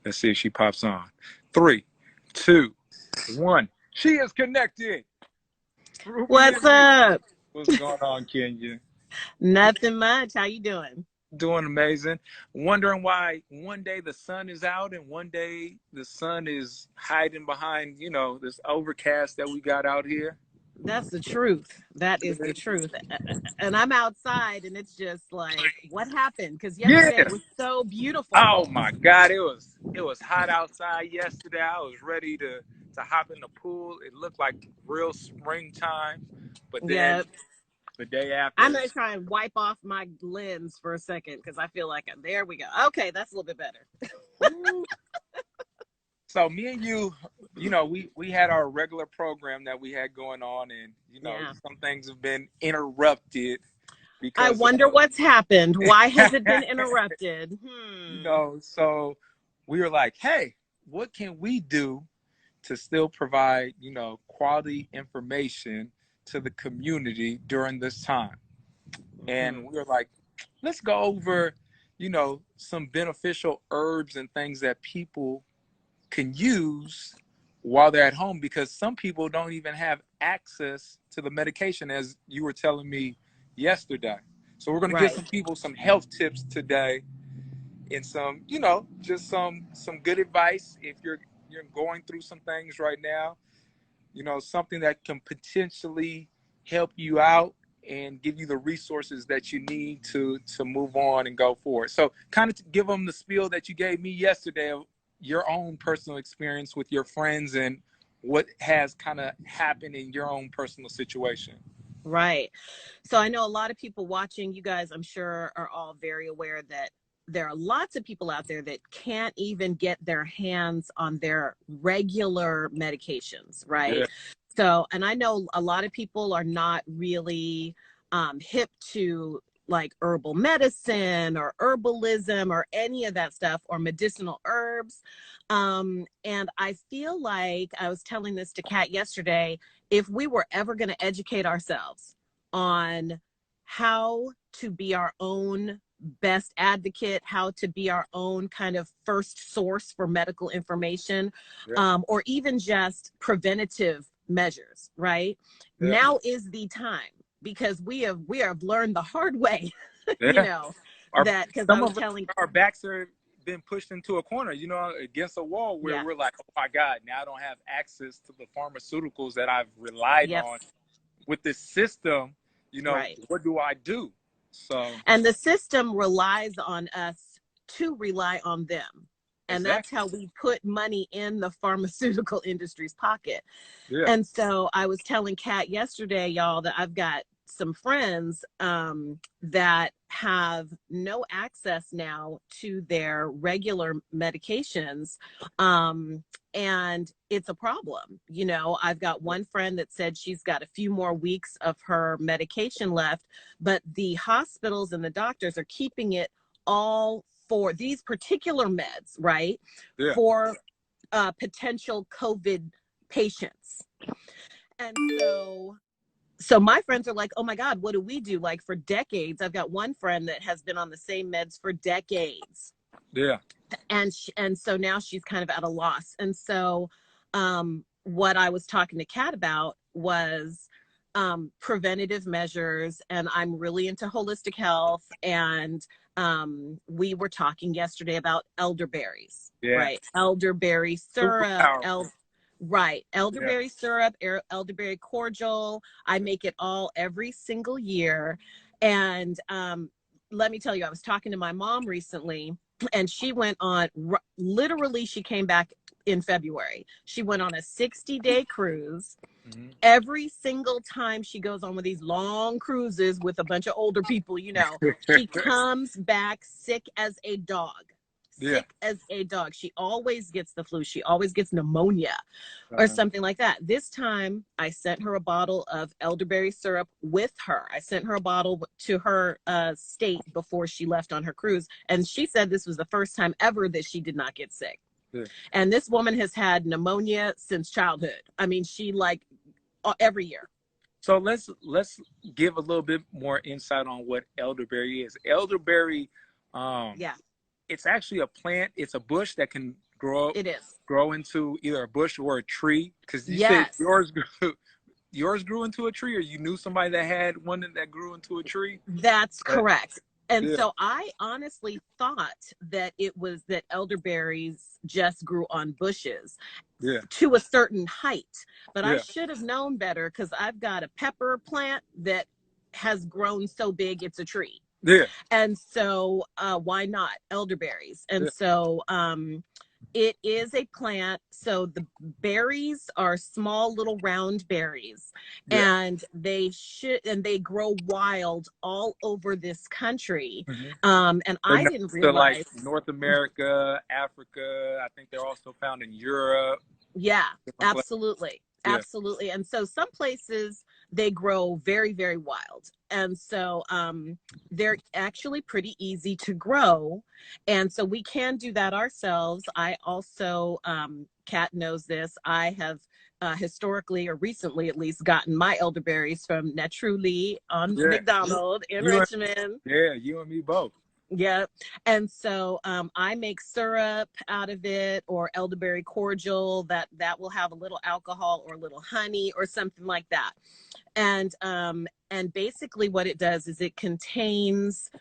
Let's see if she pops on. 3, 2, 1. She is connected. Ruby What's and me. up? What's going on, Kenya? Nothing much. How you doing? Doing amazing. Wondering why one day the sun is out and one day the sun is hiding behind, this overcast that we got out here. That's the truth. That is the truth. And I'm outside and it's just like, what happened? Because yesterday Yeah. it was so beautiful. Oh my God. It was hot outside yesterday. I was ready to hop in the pool. It looked like real springtime. But then Yeah. the day I'm after. going to try and wipe off my lens for a second because I feel like, there we go. Okay, that's a little bit better. So me and you, we had our regular program that we had going on, and Yeah. some things have been interrupted I because wonder what's happened. Why has it been interrupted? so we were like, hey, what can we do to still provide, quality information to the community during this time? And we were like, let's go over, some beneficial herbs and things that people can use while they're at home, because some people don't even have access to the medication, as you were telling me yesterday. So we're going to give Right. some people some health tips today, and some, just some good advice if you're going through some things right now, something that can potentially help you out and give you the resources that you need to move on and go forward. So kind of give them the spiel that you gave me yesterday of your own personal experience with your friends and what has kind of happened in your own personal situation. Right. So I know a lot of people watching, you guys, I'm sure, are all very aware that there are lots of people out there that can't even get their hands on their regular medications, right? Yeah. So, and I know a lot of people are not really hip to like herbal medicine or herbalism or any of that stuff or medicinal herbs. And I feel like I was telling this to Kat yesterday, if we were ever going to educate ourselves on how to be our own best advocate, how to be our own kind of first source for medical information, Yeah. or even just preventative measures, right? Yeah. Now is the time, because we have learned the hard way, you Yeah. know, Our, that because I some was of us, telling, our backs are been pushed into a corner, against a wall where yeah, we're like, oh my God, now I don't have access to the pharmaceuticals that I've relied yep, on with this system. right. What do I do? So And the system relies on us to rely on them. And that's exactly. how we put money in the pharmaceutical industry's pocket. Yeah. And so I was telling Kat yesterday, y'all, that I've got some friends that have no access now to their regular medications. And it's a problem. I've got one friend that said she's got a few more weeks of her medication left, but the hospitals and the doctors are keeping it all for these particular meds, right? Yeah. For potential COVID patients. And so my friends are like, oh my God, what do we do? Like for decades, I've got one friend that has been on the same meds for decades. Yeah. And so now she's kind of at a loss. And so what I was talking to Kat about was preventative measures. And I'm really into holistic health. And we were talking yesterday about elderberries, Yeah. right? Elderberry Super syrup, powerful. right. Yeah. Elderberry syrup, elderberry cordial. I make it all every single year. And let me tell you, I was talking to my mom recently, and she went on, literally, she came back in February. She went on a 60-day cruise. Mm-hmm. Every single time she goes on one of these long cruises with a bunch of older people, she comes back sick as a dog. Yeah. Sick as a dog. She always gets the flu. She always gets pneumonia or something like that. This time, I sent her a bottle of elderberry syrup with her. I sent her a bottle to her state before she left on her cruise. And she said this was the first time ever that she did not get sick. Yeah. And this woman has had pneumonia since childhood. I mean, she every year. So let's give a little bit more insight on what elderberry is. Elderberry, Yeah. it's actually a plant. It's a bush that can It is. grow into either a bush or a tree? Because you said Yes. yours grew into a tree, or you knew somebody that had one that grew into a tree. That's But, correct. And yeah, so I honestly thought that it was that elderberries just grew on bushes yeah, to a certain height, but I yeah, should have known better because I've got a pepper plant that has grown so big it's a tree. yeah, And so why not elderberries? And yeah, so it is a plant. So the berries are small little round berries, yeah. and they grow wild all over this country. Hmm. And They're I known didn't to like realize. North America, Africa. I think they're also found in Europe, Yeah, different places. absolutely. Yeah, Absolutely. And so some places they grow very, very wild. And so they're actually pretty easy to grow. And so we can do that ourselves. I also, Kat knows this, I have historically or recently at least gotten my elderberries from Netruli on yeah. McDonald in You and Richmond. yeah, you and me both. Yeah. And so I make syrup out of it, or elderberry cordial that will have a little alcohol or a little honey or something like that. And basically what it does is it contains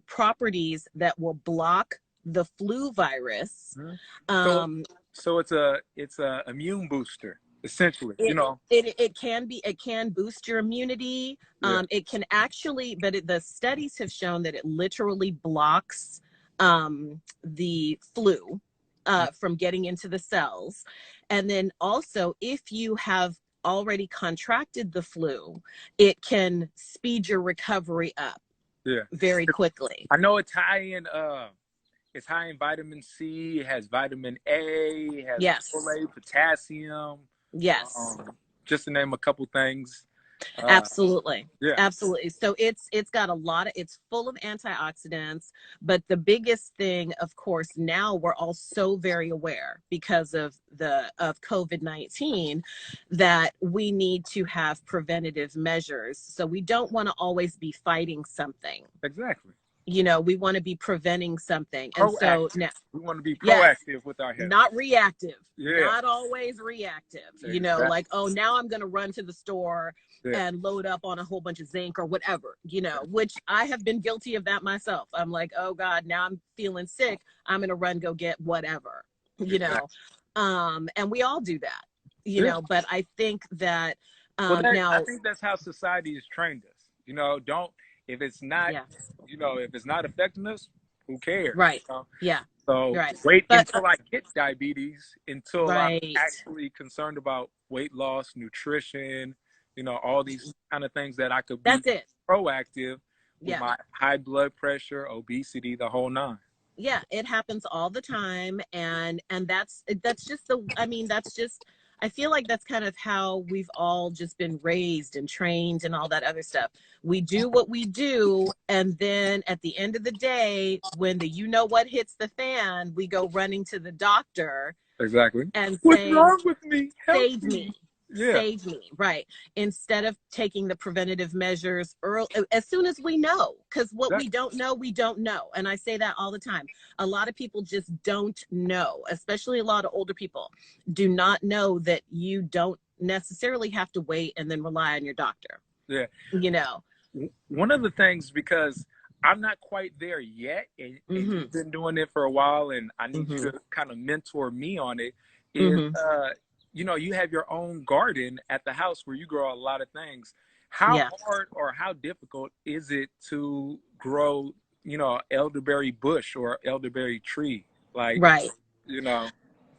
properties that will block the flu virus. Mhm. So Um, so it's a immune booster essentially. You it know. it can boost your immunity. Yeah. It can actually, but the studies have shown that it literally blocks the flu from getting into the cells. And then also, if you have already contracted the flu, it can speed your recovery up Yeah. very quickly. I know it's high in vitamin C, it has vitamin A, it has Yes. folate, potassium, Yes. um, just to name a couple things. Uh, Absolutely. yeah, Absolutely. So it's got a lot of, it's full of antioxidants, but the biggest thing, of course, now we're all so very aware because of COVID-19 that we need to have preventative measures. So we don't want to always be fighting something. exactly. We want to be preventing something. And so Proactive. now, We want to be yes, proactive with our health. not reactive, Yeah, not always reactive, exactly. like, oh, now I'm going to run to the store Yeah, and load up on a whole bunch of zinc or whatever, which I have been guilty of that myself. I'm like, oh God, now I'm feeling sick. I'm going to run, go get whatever, exactly. and we all do that, Yeah. but I think that Well, I now, think that's how society has trained us. Don't if it's not, yeah, if it's not affecting us, who cares? right. Yeah, So right. wait But, until I get diabetes, until I'm right. actually concerned about weight loss, nutrition, all these kind of things that I could be That's it. proactive with Yeah. my high blood pressure, obesity, the whole nine. Yeah, it happens all the time. And that's just that's just, I feel like that's kind of how we've all just been raised and trained and all that other stuff. We do what we do, and then at the end of the day, when the what hits the fan, we go running to the doctor Exactly. and What's saying, wrong with me? Help save me. me, Yeah. save me, right? Instead of taking the preventative measures early, as soon as we know, because what That, we don't know, we don't know. And I say that all the time. A lot of people just don't know, especially a lot of older people do not know that you don't necessarily have to wait and then rely on your doctor. yeah. You know. One of the things, because I'm not quite there yet, and Mm-hmm. you've been doing it for a while, and I need Mm-hmm. you to kind of mentor me on it, is Mm-hmm. you have your own garden at the house where you grow a lot of things. How Yeah. hard or how difficult is it to grow, elderberry bush or elderberry tree? Like, Right. you know,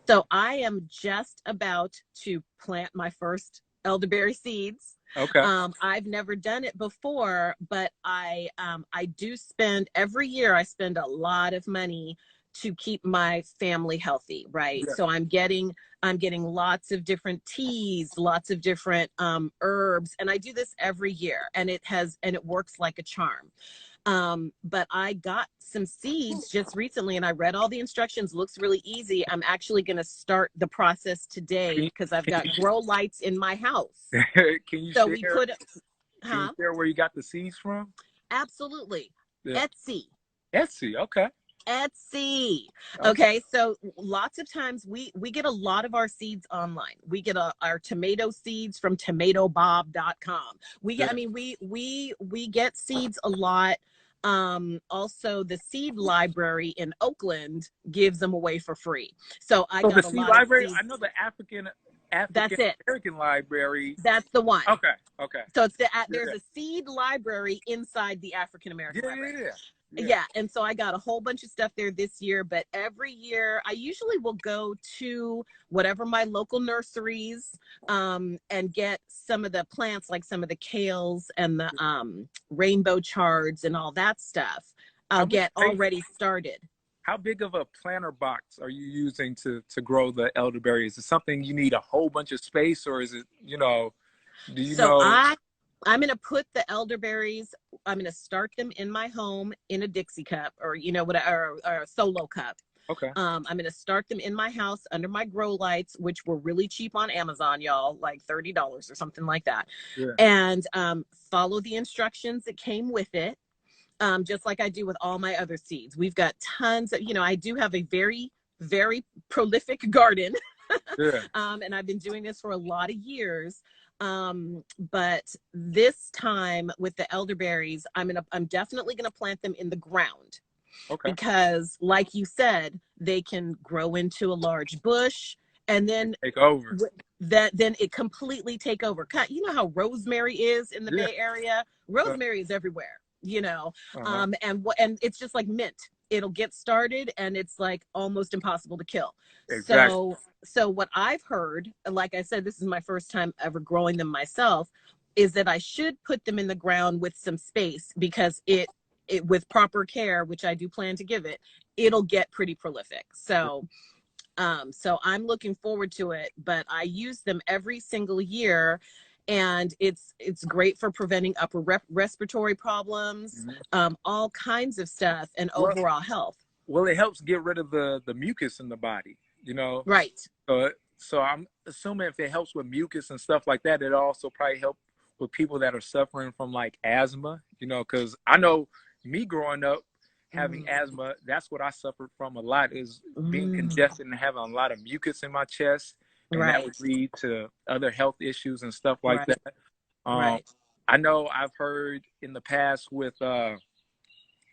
So I am just about to plant my first elderberry seeds. okay. I've never done it before, but I do spend every year. I spend a lot of money to keep my family healthy, right? Yeah, So I'm getting lots of different teas, lots of different herbs, and I do this every year, and it works like a charm. But I got some seeds just recently, and I read all the instructions. Looks really easy. I'm actually going to start the process today can, because I've can got grow lights in my house. can you So we share put, can you huh? share where you got the seeds from? Absolutely. Yeah. Etsy. Etsy, okay. Etsy. Okay. Okay, so lots of times we get a lot of our seeds online. We get our tomato seeds from tomatobob.com. We Yeah. get, I mean, we get seeds a lot. Also the seed library in Oakland gives them away for free. So I So the got a seed lot of library, I seeds. know the That's African it. American library. That's the one. Okay. Okay. So it's there's Yeah. a seed library inside the African American Yeah. Yeah. library. Yeah. Yeah. Yeah, and so I got a whole bunch of stuff there this year, but every year I usually will go to whatever my local nurseries, and get some of the plants, like some of the kales and the rainbow chards and all that stuff. How I'll much get space? already started. How big of a planter box are you using to grow the elderberry? Is it something you need a whole bunch of space, or is it, do you So know? I'm going to put the elderberries, I'm going to start them in my home in a Dixie cup, or whatever, or a solo cup. Okay. I'm going to start them in my house under my grow lights, which were really cheap on Amazon, y'all, like $30 or something like that. Yeah. And follow the instructions that came with it, just like I do with all my other seeds. We've got tons of, I do have a very, very prolific garden. Yeah. And I've been doing this for a lot of years. But this time with the elderberries, I'm definitely gonna plant them in the ground, Okay. because like you said, they can grow into a large bush, and then Take over. then it completely take over. You know how rosemary is in the Yeah. Bay Area? Rosemary is everywhere, Uh-huh. and it's just like mint. It'll get started and it's like almost impossible to kill. Exactly. So what I've heard, like I said, this is my first time ever growing them myself, is that I should put them in the ground with some space, because it with proper care, which I do plan to give it, it'll get pretty prolific. So I'm looking forward to it, but I use them every single year, and it's great for preventing upper respiratory problems, Mhm. all kinds of stuff, and Well, overall health. well, it helps get rid of the mucus in the body, you know. Right. So I'm assuming if it helps with mucus and stuff like that, it also probably help with people that are suffering from like asthma, because I know me growing up having Mm. asthma, that's what I suffered from a lot, is being Mm. congested and having a lot of mucus in my chest, and that Right. would lead to other health issues and stuff like Right. that. Um, Right. I know I've heard in the past with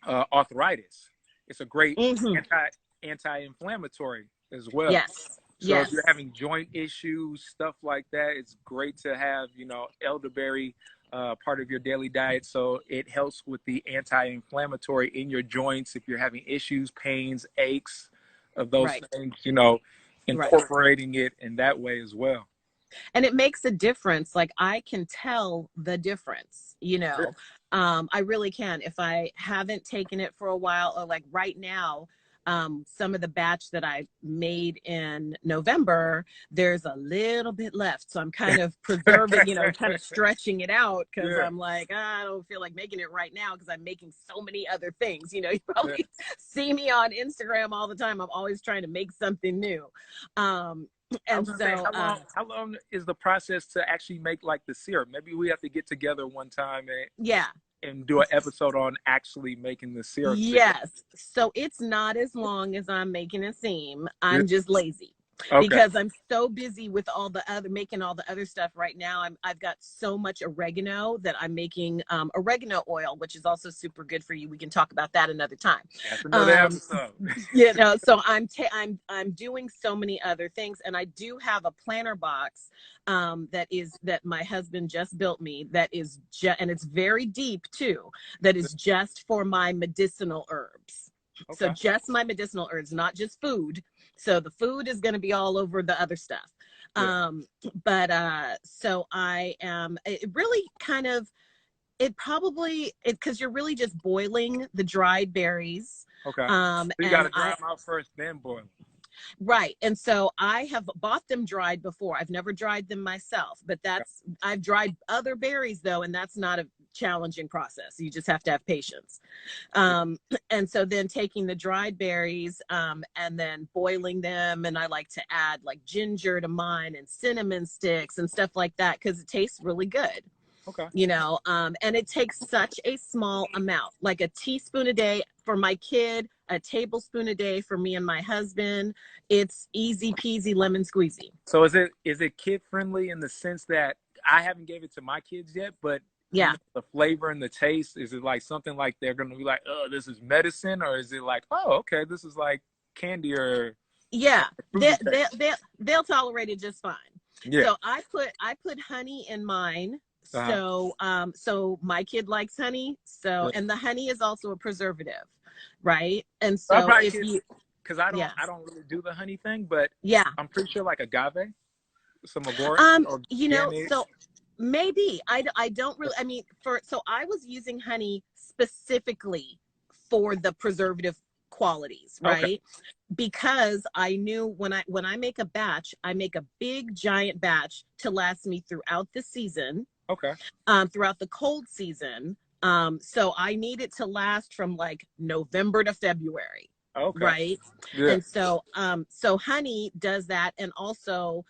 arthritis, it's a great Hmm. anti-inflammatory as well. Yes. So if you're Yes. having joint issues, stuff like that, it's great to have, elderberry part of your daily diet. So it helps with the anti-inflammatory in your joints. If you're having issues, pains, aches, of those Right. things, Right. incorporating it in that way as well. And it makes a difference. Like, I can tell the difference, Yeah. I really can. If I haven't taken it for a while, or like right now, some of the batch that I made in November, there's a little bit left. So I'm kind of preserving, kind of stretching it out, because Yeah. I'm like, I don't feel like making it right now because I'm making so many other things. You Yeah. probably see me on Instagram all the time. I'm always trying to make something new. I And was gonna say, so, how long is the process to actually make like the syrup? Maybe we have to get together one time yeah. and do an episode on actually making the syrup together. Yes. So it's not as long as I'm making it seem. Yeah. I'm just lazy, Okay. because I'm so busy with making all the other stuff right now. I've got so much oregano that I'm making oregano oil, which is also super good for you. We can talk about that another time. That's another Um, episode. so I'm doing so many other things, and I do have a planter box that my husband just built me, and it's very deep too, that is just for my medicinal herbs. So Okay. just my medicinal herbs, not just food. So the food is going to be all over the other stuff. Yeah. But so I am, it really kind of, because you're really just boiling the dried berries. Okay. So you got And to dry them out first, then boil them. Right. And so I have bought them dried before. I've never dried them myself, but I've dried other berries though, and that's not a challenging process. You just have to have patience. And so then taking the dried berries, and then boiling them. And I like to add like ginger to mine, and cinnamon sticks and stuff like that, because it tastes really good. Okay. you know, and it takes such a small amount, like a teaspoon a day for my kid, a tablespoon a day for me and my husband. It's easy peasy lemon squeezy. So is it kid friendly in the sense that I haven't gave it to my kids yet, but Yeah. the flavor and the taste, is it like something like they're gonna be like, oh, this is medicine, or is it like, oh, okay, this is like candy or Yeah, fruity taste? they'll tolerate it just fine. Yeah. So I put honey in mine. Uh-huh. So my kid likes honey. So, Yeah. and the honey is also a preservative, right? And I so probably if get, you, because I don't yeah, I don't really do the honey thing, but yeah. I'm pretty sure like agave, some organic. So maybe I don't really, I mean, so I was using honey specifically for the preservative qualities, Okay. right? Because I knew when I make a batch, I make a big giant batch to last me throughout the season, Okay. throughout the cold season. So I need it to last from like November to February, Okay. right? Yeah. And so honey does that, and also,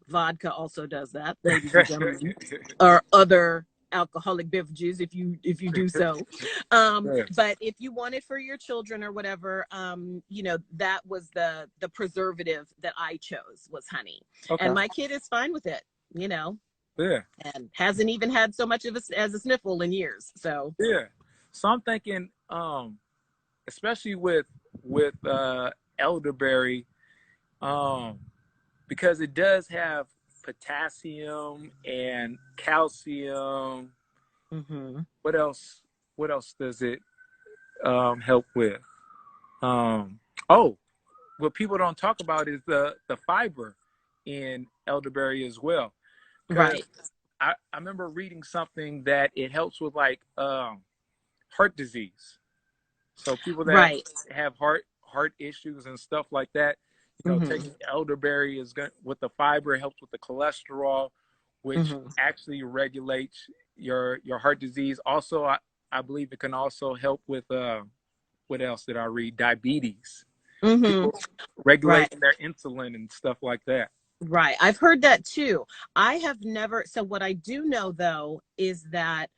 vodka also does that, ladies and gentlemen, or other alcoholic beverages if you do so. Yeah. But if you want it for your children or whatever, that was the preservative that I chose, was honey. Okay. And my kid is fine with it, Yeah. and hasn't even had so much as a sniffle in years. So Yeah. So I'm thinking, especially with elderberry, um, because it does have potassium and calcium. hmm What else? What else does it help with? Oh, what people don't talk about is the fiber in elderberry as well. Because right, I remember reading something that it helps with like heart disease. So people that right. have heart issues and stuff like that, hmm taking elderberry is going with the fiber, it helps with the cholesterol, which hmm actually regulates your heart disease. Also, I believe it can also help with what else did I read? Diabetes. hmm People right. regulating their insulin and stuff like that. Right. I've heard that too. I have never, so what I do know though is that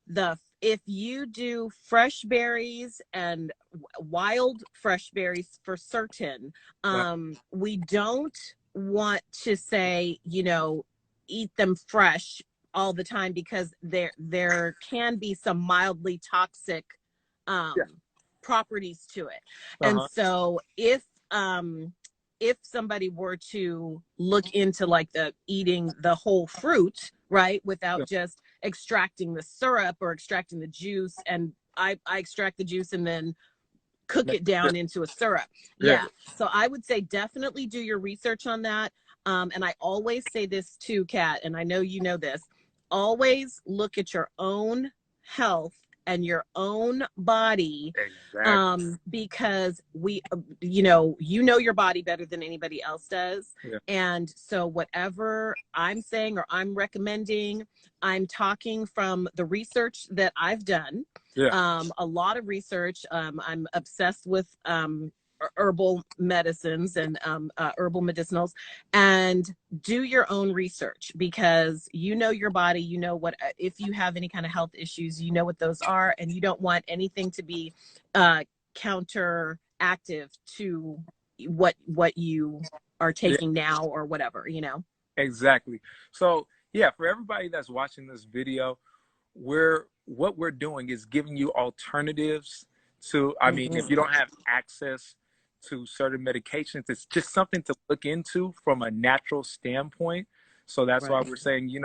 the if you do fresh berries and wild fresh berries for certain, Uh, we don't want to say, eat them fresh all the time, because there can be some mildly toxic yeah. um properties to it. And Uh-huh. so if somebody were to look into like the eating the whole fruit, right, without Yeah. just extracting the syrup or extracting the juice, and I extract the juice and then cook it Yeah. down into a syrup. Yeah. Yeah. So I would say definitely do your research on that. And I always say this too, Kat, and I know you know this, always look at your own health and your own body, Exactly. because you know your body better than anybody else does. Yeah. And so whatever I'm saying or I'm recommending, I'm talking from the research that I've done, Yeah. a lot of research. I'm obsessed with herbal medicines and herbal medicinals. And do your own research, because you know your body, what, if you have any kind of health issues, you know what those are, and you don't want anything to be counteractive to what you are Yeah. taking now or whatever. Exactly. So yeah, for everybody that's watching this video, what we're doing is giving you alternatives to, I mean, if hmm you don't have access to certain medications, it's just something to look into from a natural standpoint. So that's why right. we're saying,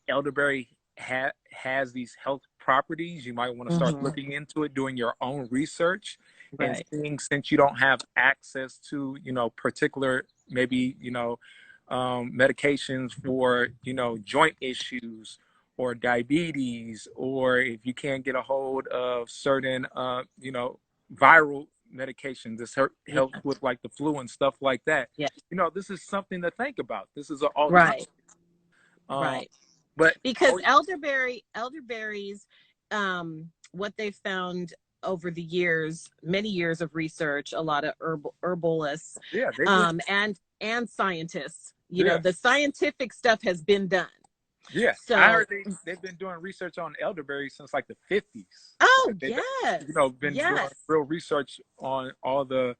elderberry has these health properties. You might want to start hmm looking into it, doing your own research, and right. seeing, since you don't have access to, particular, maybe, medications for, joint issues or diabetes, or if you can't get a hold of certain, viral medications, this Yeah. helps with like the flu and stuff like that. Yeah. This is something to think about. This is an alternative. Right. Um, Right. but Because elderberries, what they've found over the years, many years of research, a lot of herbalists, yeah, they've been, and scientists, yeah, the scientific stuff has been done. Yeah, I So, heard they've been doing research on elderberry since like the 50s. oh Like they've yes, been doing yes, real research on all the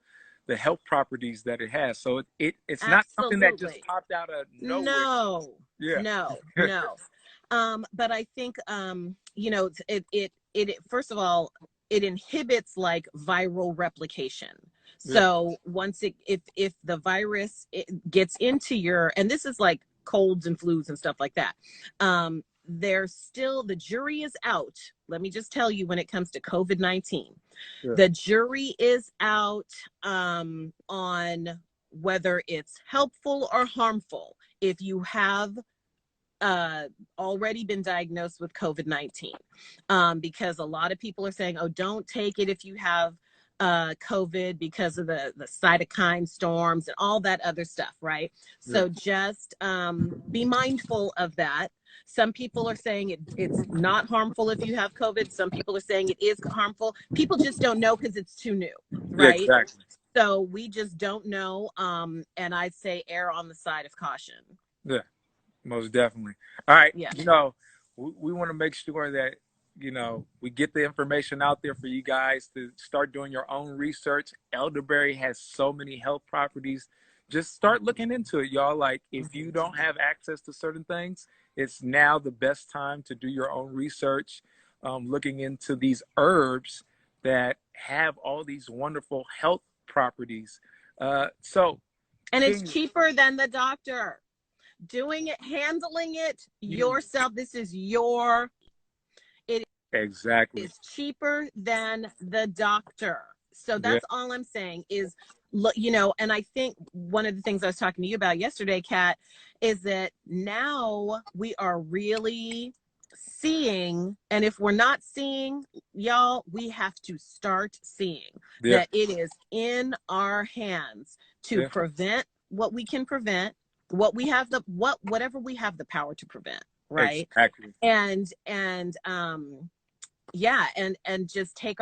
health properties that it has. So it's not something that just absolutely. popped out of nowhere. No, Yeah. no. But I think it first of all, it inhibits like viral replication. Yeah. So once if the virus gets into your, and this is like colds and flus and stuff like that, there's still, the jury is out. Let me just tell you, when it comes to COVID-19, Yeah. the jury is out on whether it's helpful or harmful if you have already been diagnosed with COVID-19, because a lot of people are saying, oh, don't take it if you have COVID because of the cytokine storms and all that other stuff, right? Yeah. So just be mindful of that. Some people are saying it's not harmful if you have COVID. Some people are saying it is harmful. People just don't know because it's too new, Yeah, right? exactly. So we just don't know. And I'd say err on the side of caution. Yeah. Most definitely. All right. Yeah. We want to make sure that, we get the information out there for you guys to start doing your own research. Elderberry has so many health properties. Just start looking into it, y'all. Like, if you don't have access to certain things, it's now the best time to do your own research, looking into these herbs that have all these wonderful health properties. So, And it's King, cheaper than the doctor. Doing it, handling it yourself. This is your, it exactly. is cheaper than the doctor. So Yeah. that's all I'm saying is, and I think one of the things I was talking to you about yesterday, Kat, is that now we are really seeing, and if we're not seeing, y'all, we have to start seeing Yeah. that it is in our hands to Yeah. prevent what we can prevent, whatever we have the power to prevent, right? Exactly. And yeah, and just take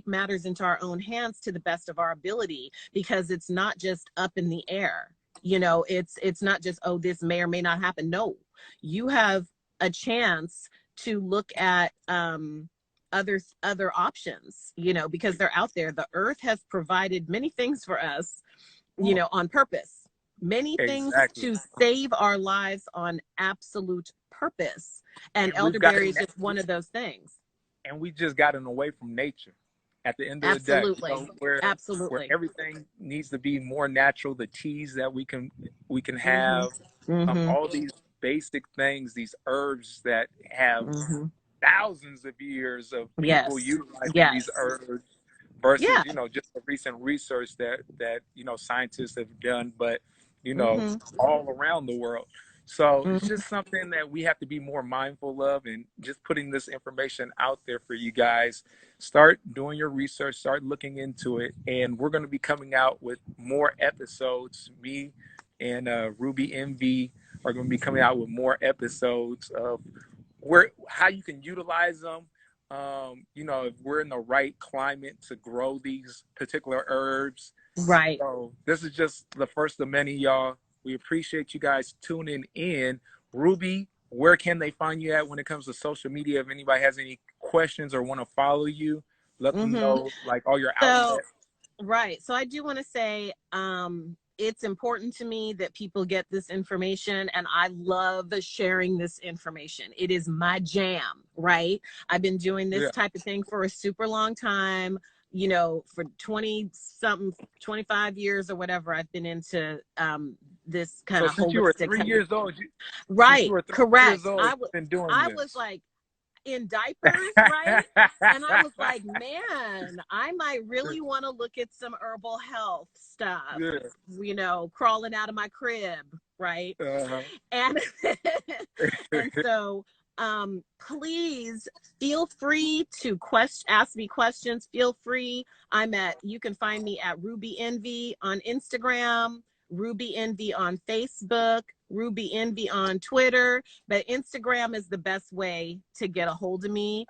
matters into our own hands to the best of our ability, because it's not just up in the air. It's not just, oh, this may or may not happen. No, you have a chance to look at other options, because they're out there. The earth has provided many things for us, on purpose, many things Exactly. to save our lives on absolute purpose. And And we've gotten, elderberry is just one of those things. and we just gotten away from nature. At the end of the day, Absolutely. where Absolutely. everything needs to be more natural. The teas that we can Mm-hmm. have, Mm-hmm. all these basic things, these herbs that have Mm-hmm. thousands of years of people Yes. utilizing these Yes. herbs versus Yeah. just the recent research that scientists have done, but Mm-hmm. all around the world. So it's Mm-hmm. just something that we have to be more mindful of, and just putting this information out there for you guys. Start doing your research, start looking into it, and we're going to be coming out with more episodes. Me and Ruby MV are going to be coming out with more episodes of how you can utilize them. If we're in the right climate to grow these particular herbs. Right. So this is just the first of many, y'all. We appreciate you guys tuning in. Ruby, where can they find you at when it comes to social media? If anybody has any questions or want to follow you, let them Mm-hmm. know, like, all your So, outlets. right. So I do want to say, it's important to me that people get this information, and I love sharing this information. It is my jam, right? I've been doing this Yeah. type of thing for a super long time, for 20 something, 25 years or whatever. I've been into this kind So of since you were holistic 3 years old, right, correct. you've been doing I was this. like in diapers, right? And I was like, man, I might really want to look at some herbal health stuff, Yeah. crawling out of my crib, right? Uh-huh. And and so please feel free to ask me questions. Feel free. You can find me at Ruby Envy on Instagram, Ruby Envy on Facebook, Ruby Envy on Twitter, but Instagram is the best way to get a hold of me.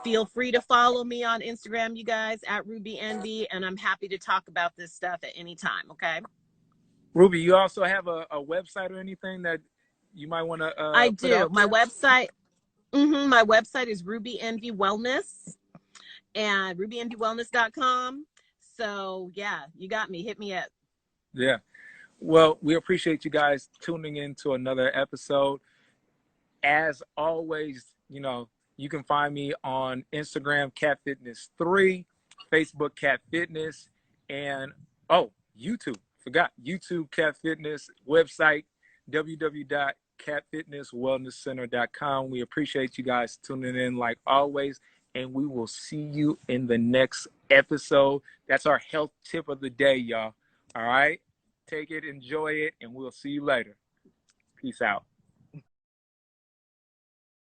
Feel free to follow me on Instagram, you guys, at Ruby Envy, and I'm happy to talk about this stuff at any time, okay? Ruby, you also have a website or anything that you might want to I put do. out there? My website is Ruby Envy Wellness and rubyenvywellness.com. So yeah, you got me. Hit me up. Yeah. Well, we appreciate you guys tuning in to another episode. As always, you can find me on Instagram, Cat Fitness 3, Facebook, Cat Fitness, and YouTube. Forgot YouTube, Cat Fitness, website, www.catfitnesswellnesscenter.com. We appreciate you guys tuning in like always, and we will see you in the next episode. That's our health tip of the day, y'all. All right? Take it, enjoy it, and we'll see you later. Peace out.